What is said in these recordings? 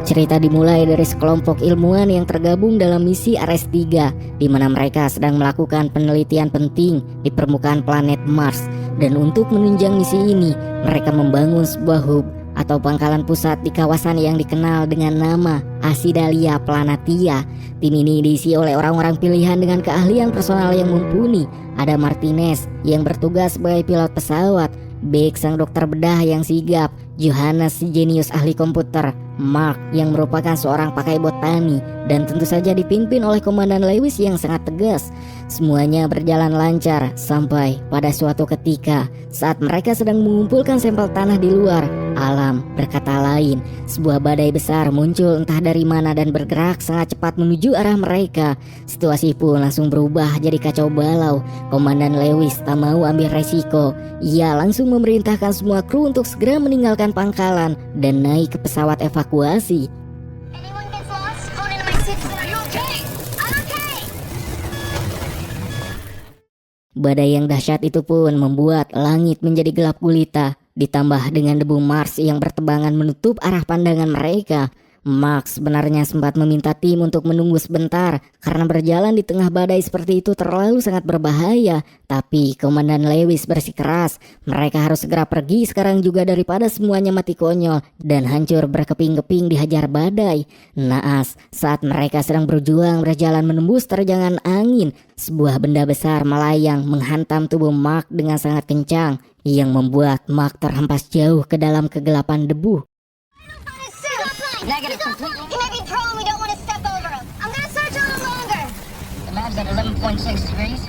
Cerita dimulai dari sekelompok ilmuwan yang tergabung dalam misi Ares-3, di mana mereka sedang melakukan penelitian penting di permukaan planet Mars. Dan untuk menunjang misi ini, mereka membangun sebuah hub atau pangkalan pusat di kawasan yang dikenal dengan nama Acidalia Planatia. Tim ini diisi oleh orang-orang pilihan dengan keahlian personal yang mumpuni. Ada Martinez yang bertugas sebagai pilot pesawat, Beck sang dokter bedah yang sigap, Johannes si jenius ahli komputer, Mark yang merupakan seorang pakai botani, dan tentu saja dipimpin oleh Komandan Lewis yang sangat tegas. Semuanya berjalan lancar sampai pada suatu ketika saat mereka sedang mengumpulkan sampel tanah di luar, alam berkata lain. Sebuah badai besar muncul entah dari mana dan bergerak sangat cepat menuju arah mereka. Situasi pun langsung berubah jadi kacau balau. Komandan Lewis tak mau ambil resiko. Ia langsung memerintahkan semua kru untuk segera meninggalkan pangkalan dan naik ke pesawat evakuasi. Badai yang dahsyat itu pun membuat langit menjadi gelap gulita, ditambah dengan debu Mars yang bertebangan menutup arah pandangan mereka. Max sebenarnya sempat meminta tim untuk menunggu sebentar karena berjalan di tengah badai seperti itu terlalu sangat berbahaya. Tapi Komandan Lewis bersikeras, mereka harus segera pergi sekarang juga daripada semuanya mati konyol dan hancur berkeping-keping dihajar badai. Naas, saat mereka sedang berjuang berjalan menembus terjangan angin, sebuah benda besar melayang menghantam tubuh Mark dengan sangat kencang yang membuat Mark terhempas jauh ke dalam kegelapan debu. Negative completely. He may be prone, we don't want to step over him. I'm gonna search a little longer. The lab's at 11.6 degrees.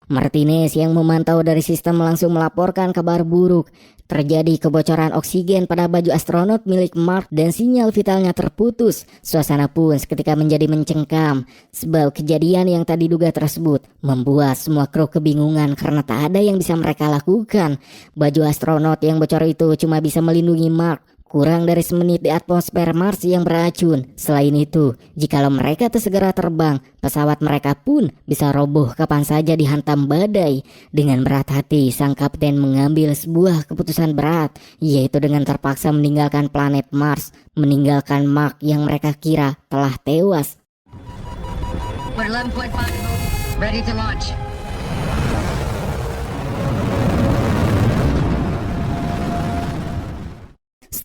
Martinez yang memantau dari sistem langsung melaporkan kabar buruk. Terjadi kebocoran oksigen pada baju astronot milik Mark dan sinyal vitalnya terputus. Suasana pun seketika menjadi mencengkam. Sebab kejadian yang tadi diduga tersebut membuat semua kru kebingungan karena tak ada yang bisa mereka lakukan. Baju astronot yang bocor itu cuma bisa melindungi Mark kurang dari semenit di atmosfer Mars yang beracun. Selain itu, jikalau mereka segera terbang, pesawat mereka pun bisa roboh kapan saja dihantam badai. Dengan berat hati, sang kapten mengambil sebuah keputusan berat, yaitu dengan terpaksa meninggalkan planet Mars, meninggalkan Mark yang mereka kira telah tewas. We're 11.5, ready to launch.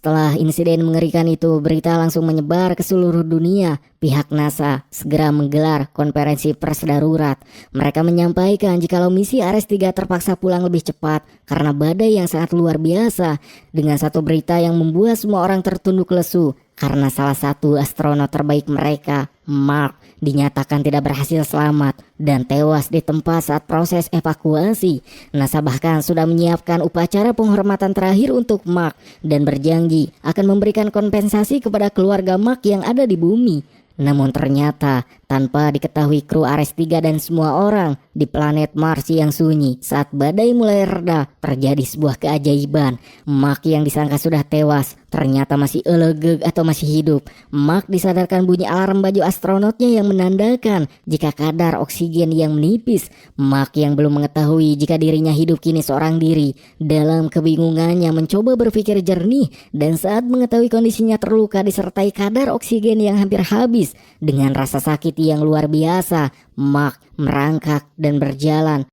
Setelah insiden mengerikan itu, berita langsung menyebar ke seluruh dunia. Pihak NASA segera menggelar konferensi pers darurat. Mereka menyampaikan jikalau misi Ares-3 terpaksa pulang lebih cepat karena badai yang sangat luar biasa. Dengan satu berita yang membuat semua orang tertunduk lesu, karena salah satu astronot terbaik mereka, Mark, dinyatakan tidak berhasil selamat dan tewas di tempat saat proses evakuasi. NASA bahkan sudah menyiapkan upacara penghormatan terakhir untuk Mark dan berjanji akan memberikan kompensasi kepada keluarga Mark yang ada di bumi. Namun ternyata tanpa diketahui kru Ares-3 dan semua orang di planet Mars yang sunyi, saat badai mulai reda, terjadi sebuah keajaiban. Mark yang disangka sudah tewas ternyata masih elegeg atau masih hidup. Mark disadarkan bunyi alarm baju astronotnya yang menandakan jika kadar oksigen yang menipis. Mark yang belum mengetahui jika dirinya hidup kini seorang diri, dalam kebingungannya mencoba berpikir jernih, dan saat mengetahui kondisinya terluka disertai kadar oksigen yang hampir habis, dengan rasa sakit yang luar biasa, Mark merangkak dan berjalan.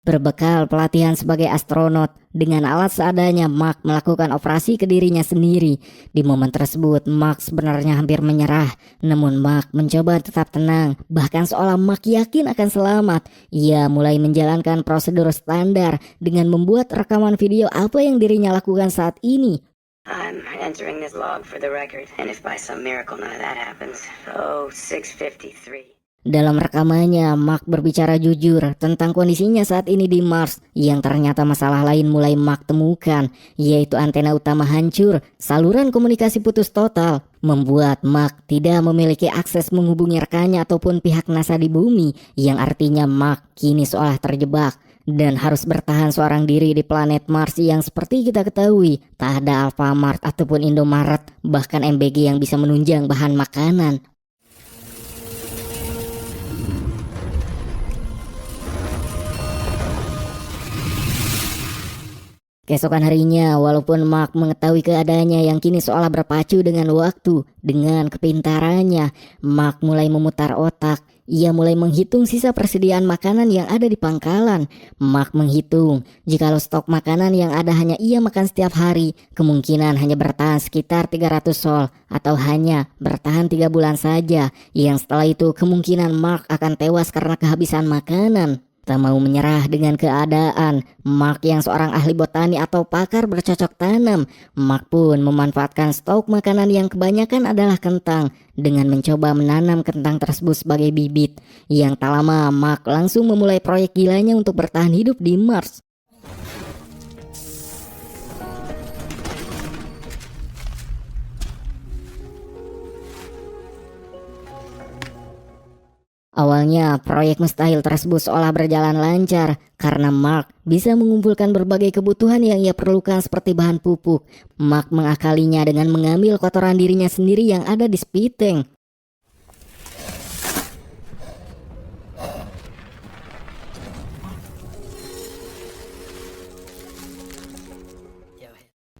Berbekal pelatihan sebagai astronot, dengan alat seadanya Mark melakukan operasi ke dirinya sendiri. Di momen tersebut Mark sebenarnya hampir menyerah, namun Mark mencoba tetap tenang, bahkan seolah Mark yakin akan selamat. Ia mulai menjalankan prosedur standar dengan membuat rekaman video apa yang dirinya lakukan saat ini. I'm entering this log for the record, and if by some miracle none of that happens, 6:53. Dalam rekamannya, Mark berbicara jujur tentang kondisinya saat ini di Mars, yang ternyata masalah lain mulai Mark temukan, yaitu antena utama hancur, saluran komunikasi putus total, membuat Mark tidak memiliki akses menghubungi rekannya ataupun pihak NASA di bumi, yang artinya Mark kini seolah terjebak dan harus bertahan seorang diri di planet Mars yang seperti kita ketahui tak ada Alfamart ataupun Indomaret, bahkan MBG yang bisa menunjang bahan makanan. Keesokan harinya, walaupun Mark mengetahui keadaannya yang kini seolah berpacu dengan waktu, dengan kepintarannya, Mark mulai memutar otak. Ia mulai menghitung sisa persediaan makanan yang ada di pangkalan. Mark menghitung, jikalau stok makanan yang ada hanya ia makan setiap hari, kemungkinan hanya bertahan sekitar 300 sol, atau hanya bertahan 3 bulan saja, yang setelah itu kemungkinan Mark akan tewas karena kehabisan makanan. Tak mau menyerah dengan keadaan, Mark yang seorang ahli botani atau pakar bercocok tanam, Mark pun memanfaatkan stok makanan yang kebanyakan adalah kentang dengan mencoba menanam kentang tersebut sebagai bibit. Yang tak lama, Mark langsung memulai proyek gilanya untuk bertahan hidup di Mars. Awalnya proyek mustahil tersebut seolah berjalan lancar karena Mark bisa mengumpulkan berbagai kebutuhan yang ia perlukan seperti bahan pupuk. Mark mengakalinya dengan mengambil kotoran dirinya sendiri yang ada di speed tank.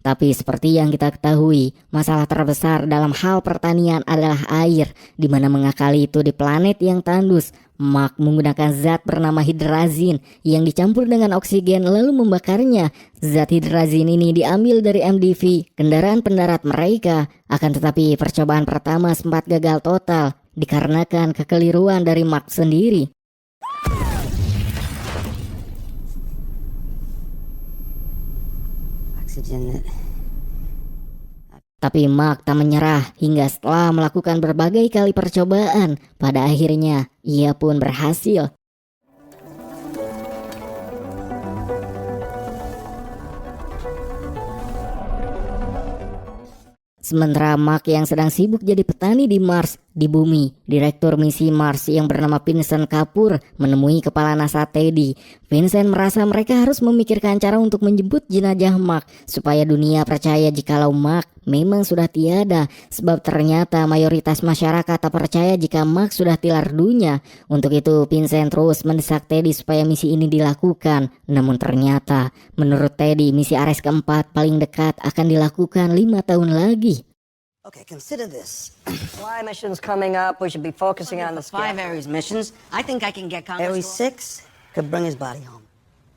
Tapi seperti yang kita ketahui, masalah terbesar dalam hal pertanian adalah air, di mana mengakali itu di planet yang tandus. Mark menggunakan zat bernama hidrazin yang dicampur dengan oksigen lalu membakarnya. Zat hidrazin ini diambil dari MDV, kendaraan pendarat mereka. Akan tetapi percobaan pertama sempat gagal total, dikarenakan kekeliruan dari Mark sendiri. Tapi Mark tak menyerah hingga setelah melakukan berbagai kali percobaan, pada akhirnya ia pun berhasil. Sementara Mark yang sedang sibuk jadi petani di Mars, di bumi, Direktur misi Mars yang bernama Vincent Kapoor menemui kepala NASA Teddy. Vincent merasa mereka harus memikirkan cara untuk menjemput jenazah Mark supaya dunia percaya jikalau Mark memang sudah tiada, sebab ternyata mayoritas masyarakat tak percaya jika Mark sudah tilar dunia. Untuk itu Vincent terus mendesak Teddy supaya misi ini dilakukan. Namun ternyata menurut Teddy misi Ares keempat paling dekat akan dilakukan 5 tahun lagi. Okay, consider this. Fly missions coming up. We should be focusing on the Five sky. Ares missions. I think I can get Congress. Ares 6 could bring his body home.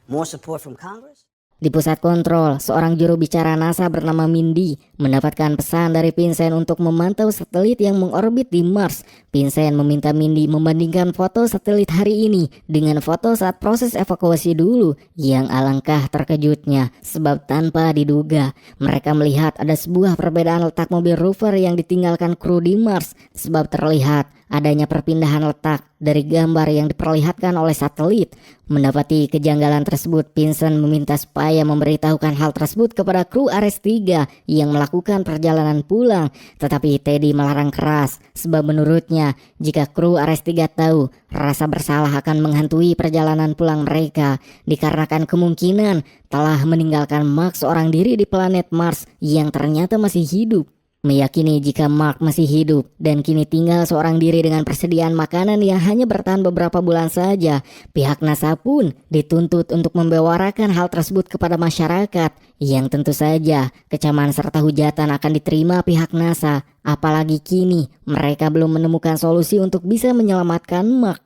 More support from Congress? Di pusat kontrol, seorang juru bicara NASA bernama Mindy mendapatkan pesan dari Vincent untuk memantau satelit yang mengorbit di Mars. Vincent meminta Mindy membandingkan foto satelit hari ini dengan foto saat proses evakuasi dulu. Yang alangkah terkejutnya, sebab tanpa diduga, mereka melihat ada sebuah perbedaan letak mobil rover yang ditinggalkan kru di Mars. Sebab terlihat adanya perpindahan letak dari gambar yang diperlihatkan oleh satelit. Mendapati kejanggalan tersebut, Vincent meminta supaya memberitahukan hal tersebut kepada kru Ares 3 yang melakukan perjalanan pulang. Tetapi Teddy melarang keras, sebab menurutnya jika kru Ares 3 tahu, rasa bersalah akan menghantui perjalanan pulang mereka, dikarenakan kemungkinan telah meninggalkan Mark seorang diri di planet Mars yang ternyata masih hidup. Meyakini jika Mark masih hidup dan kini tinggal seorang diri dengan persediaan makanan yang hanya bertahan beberapa bulan saja, pihak NASA pun dituntut untuk membewarakan hal tersebut kepada masyarakat, yang tentu saja kecaman serta hujatan akan diterima pihak NASA, apalagi kini mereka belum menemukan solusi untuk bisa menyelamatkan Mark.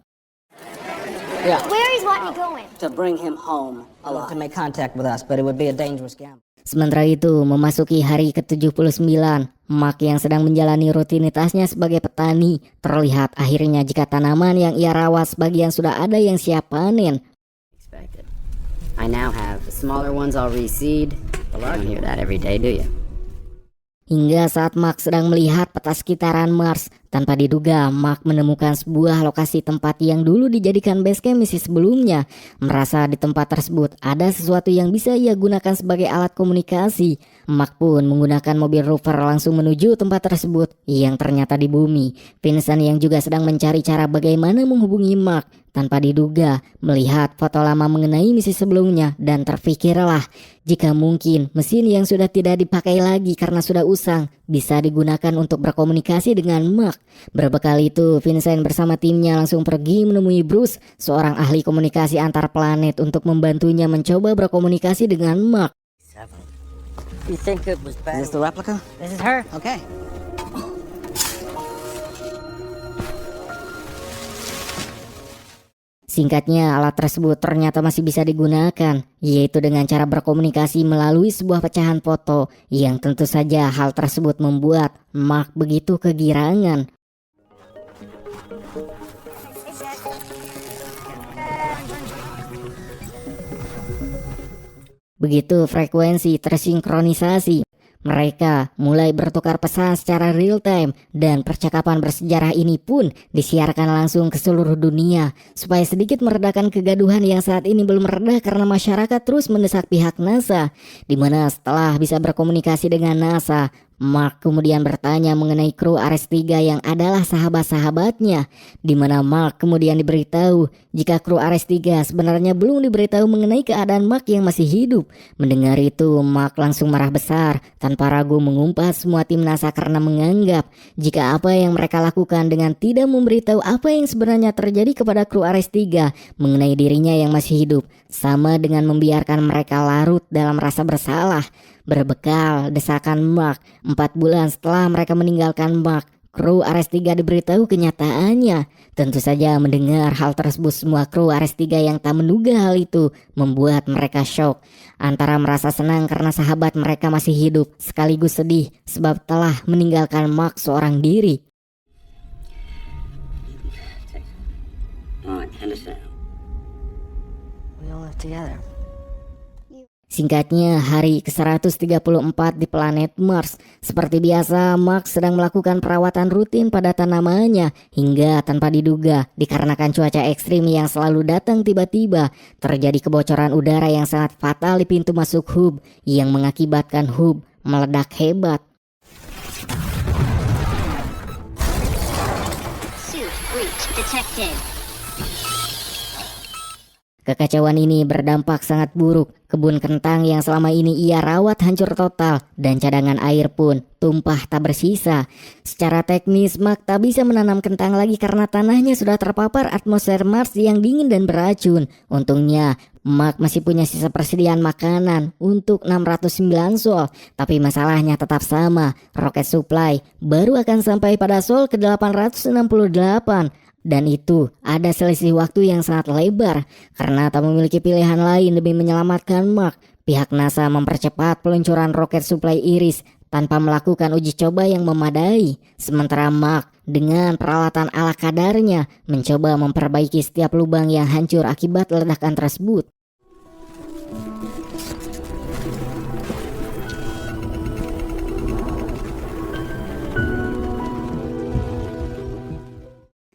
Yeah, Where is Watney going? to bring him home alive. To make contact with us, but it would be a dangerous gamble. Sementara itu, memasuki hari ke-79, Mark yang sedang menjalani rutinitasnya sebagai petani, terlihat akhirnya jika tanaman yang ia rawat sebagian sudah ada yang siap panen. Expected. I now have the smaller ones all reseed. You don't hear that every day, do you? Hingga saat Mark sedang melihat peta sekitaran Mars, tanpa diduga Mark menemukan sebuah lokasi tempat yang dulu dijadikan basecamp misi sebelumnya. Merasa di tempat tersebut ada sesuatu yang bisa ia gunakan sebagai alat komunikasi. Mark pun menggunakan mobil rover langsung menuju tempat tersebut yang ternyata di bumi. Vincent yang juga sedang mencari cara bagaimana menghubungi Mark, tanpa diduga melihat foto lama mengenai misi sebelumnya dan terfikirlah jika mungkin mesin yang sudah tidak dipakai lagi karena sudah usang bisa digunakan untuk berkomunikasi dengan Mark. Berbekal itu, Vincent bersama timnya langsung pergi menemui Bruce, seorang ahli komunikasi antar planet, untuk membantunya mencoba berkomunikasi dengan Mark. You think it was bad? Is this the replica? This is her. Okay. Singkatnya, alat tersebut ternyata masih bisa digunakan, yaitu dengan cara berkomunikasi melalui sebuah pecahan foto, yang tentu saja hal tersebut membuat Mark begitu kegirangan. Begitu frekuensi tersinkronisasi, mereka mulai bertukar pesan secara real time dan percakapan bersejarah ini pun disiarkan langsung ke seluruh dunia supaya sedikit meredakan kegaduhan yang saat ini belum reda karena masyarakat terus mendesak pihak NASA, di mana setelah bisa berkomunikasi dengan NASA, Mark kemudian bertanya mengenai kru Ares 3 yang adalah sahabat-sahabatnya, di mana Mark kemudian diberitahu jika kru Ares 3 sebenarnya belum diberitahu mengenai keadaan Mark yang masih hidup. Mendengar itu, Mark langsung marah besar tanpa ragu mengumpat semua tim NASA karena menganggap jika apa yang mereka lakukan dengan tidak memberitahu apa yang sebenarnya terjadi kepada kru Ares 3 mengenai dirinya yang masih hidup sama dengan membiarkan mereka larut dalam rasa bersalah. Berbekal desakan Mark, 4 bulan setelah mereka meninggalkan Mark, kru Ares 3 diberitahu kenyataannya. Tentu saja mendengar hal tersebut, semua kru Ares 3 yang tak menduga hal itu membuat mereka shock. Antara merasa senang karena sahabat mereka masih hidup, sekaligus sedih sebab telah meninggalkan Mark seorang diri. Oh, I understand. We all live together. Singkatnya, hari ke-134 di planet Mars. Seperti biasa, Mark sedang melakukan perawatan rutin pada tanamannya hingga tanpa diduga dikarenakan cuaca ekstrim yang selalu datang tiba-tiba, terjadi kebocoran udara yang sangat fatal di pintu masuk hub yang mengakibatkan hub meledak hebat. Suit breach detected. Kekacauan ini berdampak sangat buruk. Kebun kentang yang selama ini ia rawat hancur total dan cadangan air pun tumpah tak bersisa. Secara teknis, Mark tak bisa menanam kentang lagi karena tanahnya sudah terpapar atmosfer Mars yang dingin dan beracun. Untungnya, Mark masih punya sisa persediaan makanan untuk 609 Sol. Tapi masalahnya tetap sama, rocket supply baru akan sampai pada Sol ke-868. Dan itu ada selisih waktu yang sangat lebar. Karena tak memiliki pilihan lain demi menyelamatkan Mark, pihak NASA mempercepat peluncuran roket supply Iris tanpa melakukan uji coba yang memadai. Sementara Mark dengan peralatan ala kadarnya mencoba memperbaiki setiap lubang yang hancur akibat ledakan tersebut.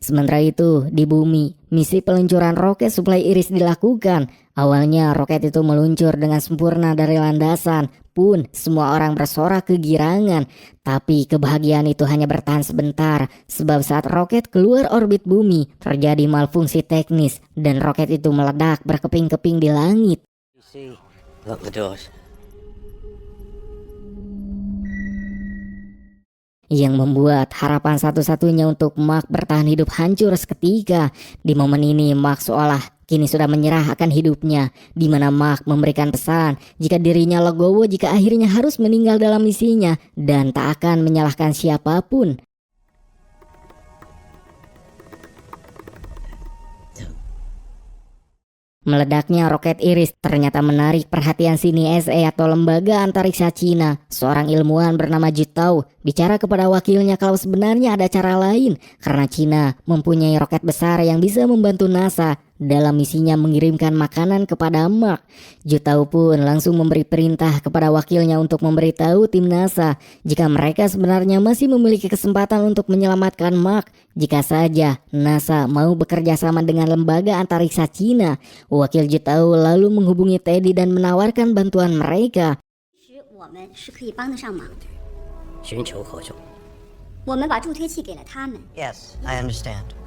Sementara itu, di bumi, misi peluncuran roket supply Iris dilakukan. Awalnya roket itu meluncur dengan sempurna dari landasan, pun semua orang bersorak kegirangan. Tapi kebahagiaan itu hanya bertahan sebentar, sebab saat roket keluar orbit bumi, terjadi malfungsi teknis, dan roket itu meledak berkeping-keping di langit. Lock the doors. Yang membuat harapan satu-satunya untuk Mark bertahan hidup hancur seketika. Di momen ini Mark seolah kini sudah menyerah akan hidupnya, di mana Mark memberikan pesan jika dirinya legowo jika akhirnya harus meninggal dalam misinya dan tak akan menyalahkan siapapun. Meledaknya roket Iris ternyata menarik perhatian CNESA atau Lembaga Antariksa Cina. Seorang ilmuwan bernama Jitao bicara kepada wakilnya kalau sebenarnya ada cara lain karena Cina mempunyai roket besar yang bisa membantu NASA dalam misinya mengirimkan makanan kepada Mark. Jitao pun langsung memberi perintah kepada wakilnya untuk memberitahu tim NASA jika mereka sebenarnya masih memiliki kesempatan untuk menyelamatkan Mark jika saja NASA mau bekerja sama dengan Lembaga Antariksa Cina. Wakil Jitao lalu menghubungi Teddy dan menawarkan bantuan mereka. 我们是可以帮得上忙的。寻求合作。我们把助推器给了他们。 Yes, I understand.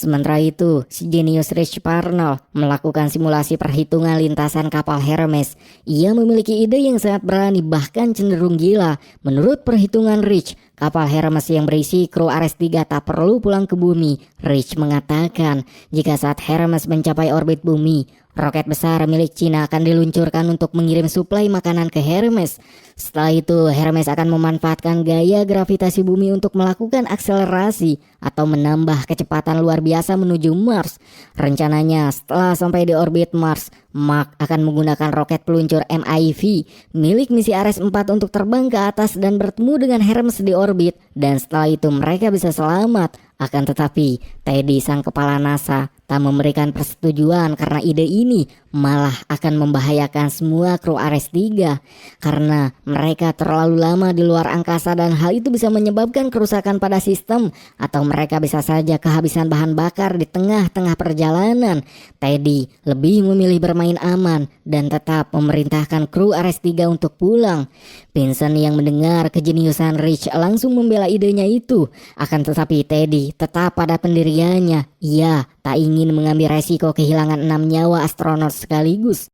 Sementara itu, si jenius Rich Parnell melakukan simulasi perhitungan lintasan kapal Hermes. Ia memiliki ide yang sangat berani bahkan cenderung gila. Menurut perhitungan Rich, kapal Hermes yang berisi kru Ares 3 tak perlu pulang ke bumi. Rich mengatakan, jika saat Hermes mencapai orbit bumi, roket besar milik Cina akan diluncurkan untuk mengirim suplai makanan ke Hermes. Setelah itu, Hermes akan memanfaatkan gaya gravitasi bumi untuk melakukan akselerasi atau menambah kecepatan luar biasa menuju Mars. Rencananya, setelah sampai di orbit Mars, Mark akan menggunakan roket peluncur MIV milik misi Ares 4 untuk terbang ke atas dan bertemu dengan Hermes di orbit, dan setelah itu mereka bisa selamat. Akan tetapi, Teddy, sang kepala NASA, tak memberikan persetujuan karena ide ini malah akan membahayakan semua kru Ares 3 karena mereka terlalu lama di luar angkasa dan hal itu bisa menyebabkan kerusakan pada sistem atau mereka bisa saja kehabisan bahan bakar di tengah-tengah perjalanan. Teddy lebih memilih bermain aman dan tetap memerintahkan kru Ares 3 untuk pulang. Vincent yang mendengar kejeniusan Rich langsung membela idenya itu. Akan tetapi Teddy tetap pada pendiriannya. Ia tak ingin mengambil resiko kehilangan 6 nyawa astronot sekaligus.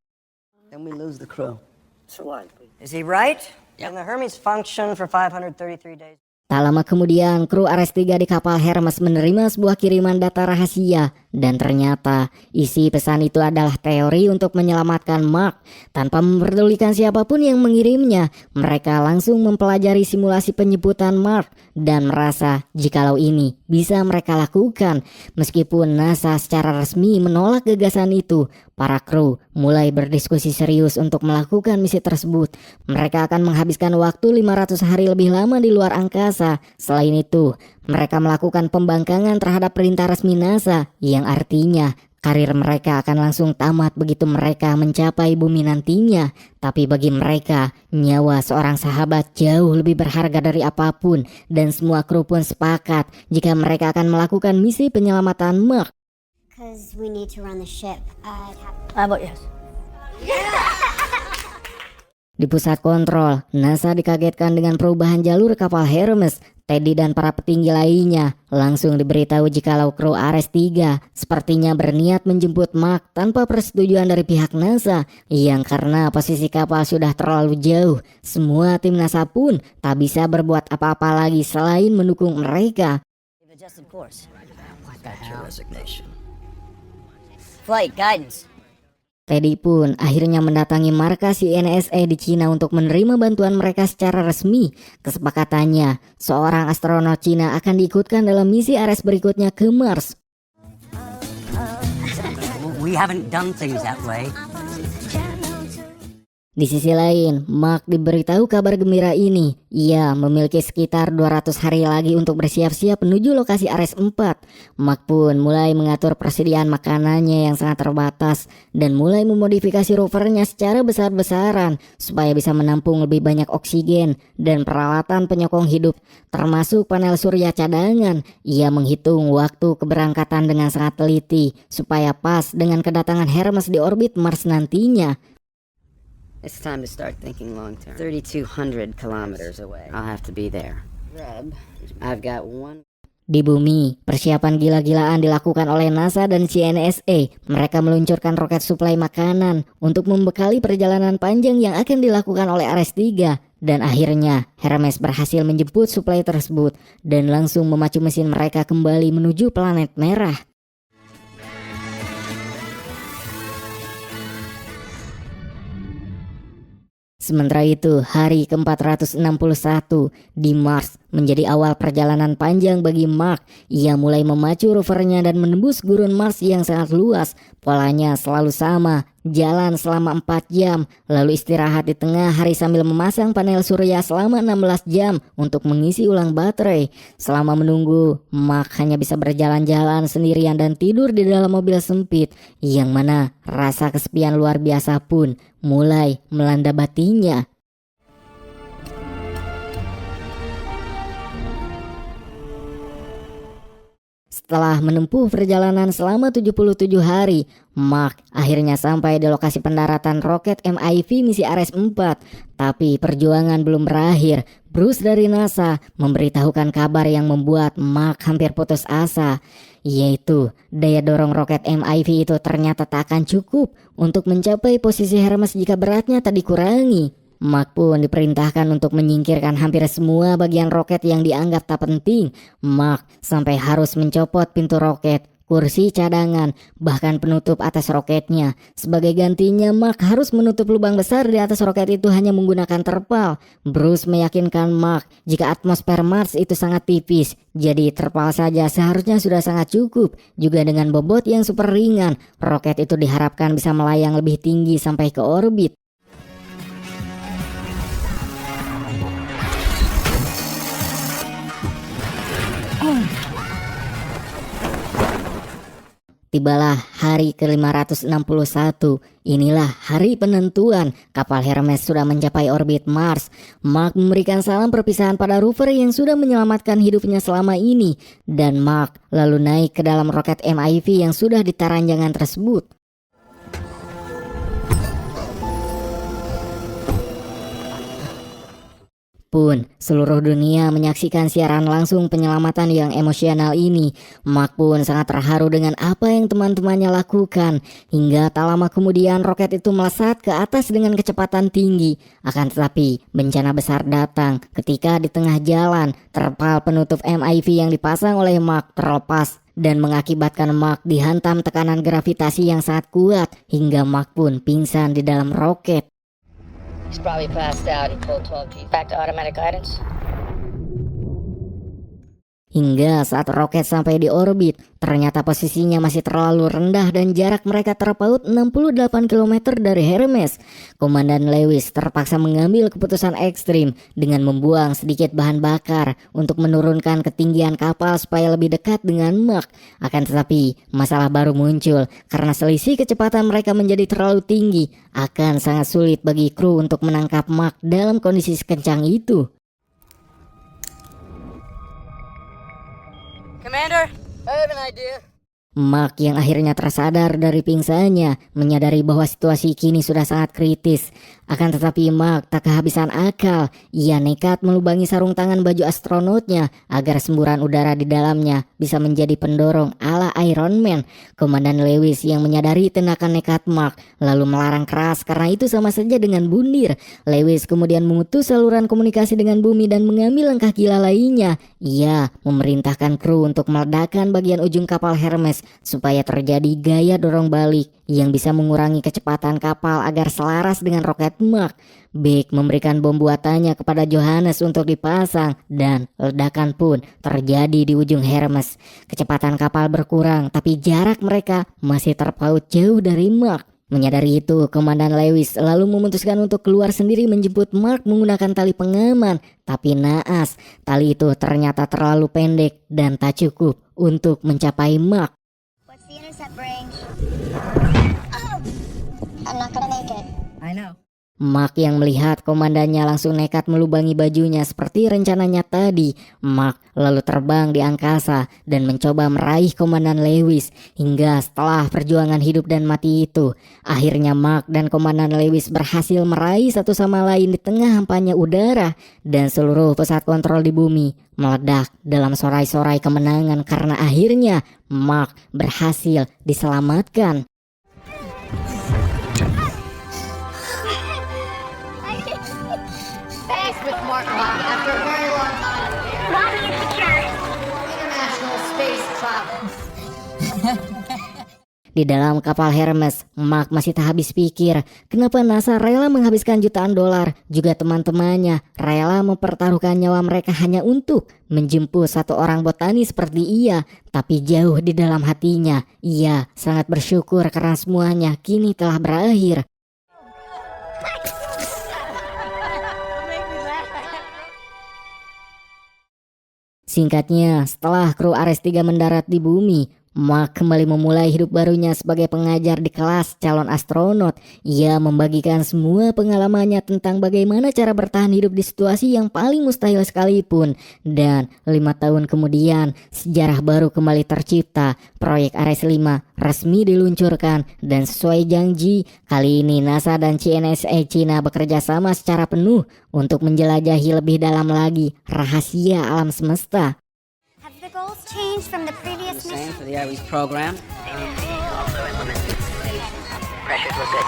Then we lose the crew. So what? Is he right? Can the Hermes function for 533 days? Tak lama kemudian, kru Ares 3 di kapal Hermes menerima sebuah kiriman data rahasia. Dan ternyata isi pesan itu adalah teori untuk menyelamatkan Mark. Tanpa memperdulikan siapapun yang mengirimnya, mereka langsung mempelajari simulasi penyebutan Mark dan merasa jikalau ini bisa mereka lakukan. Meskipun NASA secara resmi menolak gagasan itu, para kru mulai berdiskusi serius untuk melakukan misi tersebut. Mereka akan menghabiskan waktu 500 hari lebih lama di luar angkasa. Selain itu, mereka melakukan pembangkangan terhadap perintah resmi NASA, yang artinya karir mereka akan langsung tamat begitu mereka mencapai bumi nantinya. Tapi bagi mereka, nyawa seorang sahabat jauh lebih berharga dari apapun, dan semua kru pun sepakat jika mereka akan melakukan misi penyelamatan Mark. Because we need to run the ship. How about yes? Di pusat kontrol, NASA dikagetkan dengan perubahan jalur kapal Hermes. Teddy dan para petinggi lainnya langsung diberitahu jikalau kru Ares 3 sepertinya berniat menjemput Mark tanpa persetujuan dari pihak NASA, yang karena posisi kapal sudah terlalu jauh, semua tim NASA pun tak bisa berbuat apa-apa lagi selain mendukung mereka. Adjusted course. Got your resignation. Flight guidance. Teddy pun akhirnya mendatangi markas CNSA di Cina untuk menerima bantuan mereka secara resmi. Kesepakatannya, seorang astronot Cina akan diikutkan dalam misi Ares berikutnya ke Mars. We haven't done things that way. Di sisi lain, Mark diberitahu kabar gembira ini. Ia memiliki sekitar 200 hari lagi untuk bersiap-siap menuju lokasi Ares 4. Mark pun mulai mengatur persediaan makanannya yang sangat terbatas dan mulai memodifikasi rovernya secara besar-besaran supaya bisa menampung lebih banyak oksigen dan peralatan penyokong hidup, termasuk panel surya cadangan. Ia menghitung waktu keberangkatan dengan sangat teliti supaya pas dengan kedatangan Hermes di orbit Mars nantinya. It's time to start thinking long term. 3,200 kilometers away. I'll have to be there. Rub. I've got one. Di bumi, persiapan gila-gilaan dilakukan oleh NASA dan CNSA. Mereka meluncurkan roket suplai makanan untuk membekali perjalanan panjang yang akan dilakukan oleh Ares 3. Dan akhirnya, Hermes berhasil menjemput suplai tersebut dan langsung memacu mesin mereka kembali menuju planet merah. Sementara itu, hari ke-461 di Mars menjadi awal perjalanan panjang bagi Mark. Ia mulai memacu rovernya dan menembus gurun Mars yang sangat luas. Polanya selalu sama, jalan selama 4 jam, lalu istirahat di tengah hari sambil memasang panel surya selama 16 jam untuk mengisi ulang baterai. Selama menunggu, Mark hanya bisa berjalan-jalan sendirian dan tidur di dalam mobil sempit, yang mana rasa kesepian luar biasa pun mulai melanda batinnya. Setelah menempuh perjalanan selama 77 hari, Mark akhirnya sampai di lokasi pendaratan roket MIV misi Ares 4. Tapi perjuangan belum berakhir. Bruce dari NASA memberitahukan kabar yang membuat Mark hampir putus asa, yaitu daya dorong roket MIV itu ternyata tak akan cukup untuk mencapai posisi Hermes jika beratnya tak dikurangi. Mark pun diperintahkan untuk menyingkirkan hampir semua bagian roket yang dianggap tak penting. Mark sampai harus mencopot pintu roket, kursi cadangan, bahkan penutup atas roketnya. Sebagai gantinya, Mark harus menutup lubang besar di atas roket itu hanya menggunakan terpal. Bruce meyakinkan Mark jika atmosfer Mars itu sangat tipis, jadi terpal saja seharusnya sudah sangat cukup. Juga dengan bobot yang super ringan, roket itu diharapkan bisa melayang lebih tinggi sampai ke orbit. Tibalah hari ke-561. Inilah hari penentuan. Kapal Hermes sudah mencapai orbit Mars. Mark memberikan salam perpisahan pada rover yang sudah menyelamatkan hidupnya selama ini. Dan Mark lalu naik ke dalam roket MIV yang sudah ditaranjangan tersebut. Pun seluruh dunia menyaksikan siaran langsung penyelamatan yang emosional ini. Mark pun sangat terharu dengan apa yang teman-temannya lakukan. Hingga tak lama kemudian roket itu melesat ke atas dengan kecepatan tinggi. Akan tetapi bencana besar datang ketika di tengah jalan terpal penutup MIV yang dipasang oleh Mark terlepas dan mengakibatkan Mark dihantam tekanan gravitasi yang sangat kuat hingga Mark pun pingsan di dalam roket. He's probably passed out and pulled 12 G. Back to automatic guidance. Hingga saat roket sampai di orbit, ternyata posisinya masih terlalu rendah dan jarak mereka terpaut 68 km dari Hermes. Komandan Lewis terpaksa mengambil keputusan ekstrim dengan membuang sedikit bahan bakar untuk menurunkan ketinggian kapal supaya lebih dekat dengan Mark. Akan tetapi, masalah baru muncul karena selisih kecepatan mereka menjadi terlalu tinggi. Akan sangat sulit bagi kru untuk menangkap Mark dalam kondisi sekencang itu. Commander, I have an idea. Mark yang akhirnya tersadar dari pingsannya menyadari bahwa situasi kini sudah sangat kritis. Akan tetapi Mark tak kehabisan akal. Ia nekat melubangi sarung tangan baju astronotnya agar semburan udara di dalamnya bisa menjadi pendorong ala Iron Man. Komandan Lewis yang menyadari tindakan nekat Mark lalu melarang keras karena itu sama saja dengan bundir. Lewis kemudian memutus saluran komunikasi dengan bumi dan mengambil langkah gila lainnya. Ia memerintahkan kru untuk meledakkan bagian ujung kapal Hermes supaya terjadi gaya dorong balik yang bisa mengurangi kecepatan kapal agar selaras dengan roket Mark. Beck memberikan bom buatannya kepada Johannes untuk dipasang dan ledakan pun terjadi di ujung Hermes. Kecepatan kapal berkurang tapi jarak mereka masih terpaut jauh dari Mark. Menyadari itu, Komandan Lewis lalu memutuskan untuk keluar sendiri menjemput Mark menggunakan tali pengaman. Tapi naas, tali itu ternyata terlalu pendek dan tak cukup untuk mencapai Mark. What's the intercept range? Oh, I'm not gonna make it. I know. Mark yang melihat komandannya langsung nekat melubangi bajunya seperti rencananya tadi. Mark lalu terbang di angkasa dan mencoba meraih Komandan Lewis. Hingga setelah perjuangan hidup dan mati itu, akhirnya Mark dan Komandan Lewis berhasil meraih satu sama lain di tengah hampanya udara. Dan seluruh pusat kontrol di bumi meledak dalam sorai-sorai kemenangan karena akhirnya Mark berhasil diselamatkan. Thanks with Mark Mom after a very long time. Body is secure. International space travel. Di dalam kapal Hermes, Mark masih tak habis pikir kenapa NASA rela menghabiskan jutaan dolar, juga teman-temannya rela mempertaruhkan nyawa mereka hanya untuk menjemput satu orang botani seperti ia. Tapi jauh di dalam hatinya, ia sangat bersyukur karena semuanya kini telah berakhir. Singkatnya, setelah kru Ares 3 mendarat di bumi, Mark kembali memulai hidup barunya sebagai pengajar di kelas calon astronot. Ia membagikan semua pengalamannya tentang bagaimana cara bertahan hidup di situasi yang paling mustahil sekalipun. Dan 5 tahun kemudian, sejarah baru kembali tercipta. Proyek Ares 5 resmi diluncurkan dan sesuai janji, kali ini NASA dan CNSA Cina bekerja sama secara penuh untuk menjelajahi lebih dalam lagi rahasia alam semesta. Have the goals changed from the previous Same mission? for the Ares program. Pressures look good.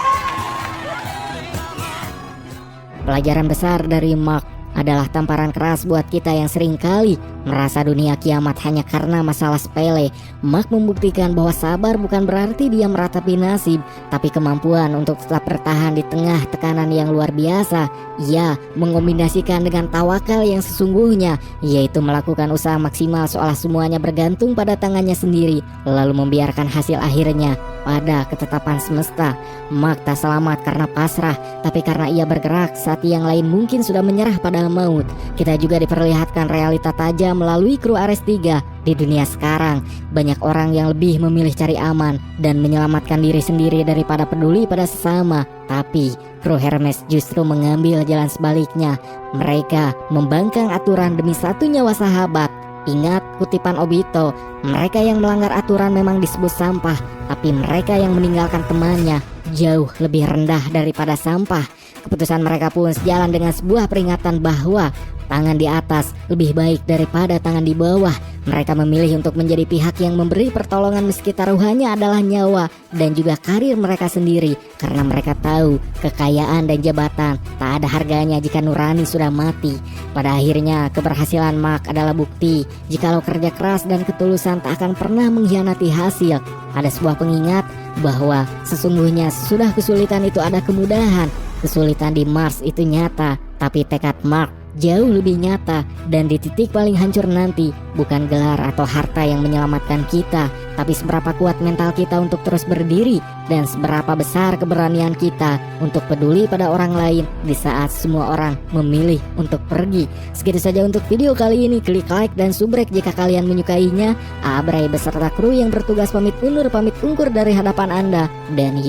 Pelajaran besar dari Mark adalah tamparan keras buat kita yang sering kali merasa dunia kiamat hanya karena masalah sepele. Mark membuktikan bahwa sabar bukan berarti dia meratapi nasib, tapi kemampuan untuk tetap bertahan di tengah tekanan yang luar biasa. Ia mengombinasikan dengan tawakal yang sesungguhnya, yaitu melakukan usaha maksimal seolah semuanya bergantung pada tangannya sendiri, lalu membiarkan hasil akhirnya pada ketetapan semesta. Mark tak selamat karena pasrah, tapi karena ia bergerak saat yang lain mungkin sudah menyerah pada maut. Kita juga diperlihatkan realita tajam melalui kru Ares 3. Di dunia sekarang, banyak orang yang lebih memilih cari aman dan menyelamatkan diri sendiri daripada peduli pada sesama. Tapi kru Hermes justru mengambil jalan sebaliknya. Mereka membangkang aturan demi satu nyawa sahabat. Ingat kutipan Obito, mereka yang melanggar aturan memang disebut sampah, tapi mereka yang meninggalkan temannya jauh lebih rendah daripada sampah. Keputusan mereka pun sejalan dengan sebuah peringatan bahwa tangan di atas lebih baik daripada tangan di bawah. Mereka memilih untuk menjadi pihak yang memberi pertolongan meski taruhannya adalah nyawa dan juga karir mereka sendiri, karena mereka tahu kekayaan dan jabatan tak ada harganya jika nurani sudah mati. Pada akhirnya keberhasilan Mark adalah bukti jikalau kerja keras dan ketulusan tak akan pernah mengkhianati hasil. Ada sebuah pengingat bahwa sesungguhnya sesudah kesulitan itu ada kemudahan. Kesulitan di Mars itu nyata, tapi tekad Mark jauh lebih nyata. Dan di titik paling hancur nanti, bukan gelar atau harta yang menyelamatkan kita, tapi seberapa kuat mental kita untuk terus berdiri, dan seberapa besar keberanian kita untuk peduli pada orang lain di saat semua orang memilih untuk pergi. Segitu saja untuk video kali ini. Klik like dan subrek jika kalian menyukainya. Abray beserta kru yang bertugas pamit undur pamit ungkur dari hadapan Anda. Dan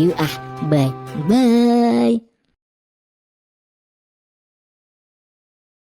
bye.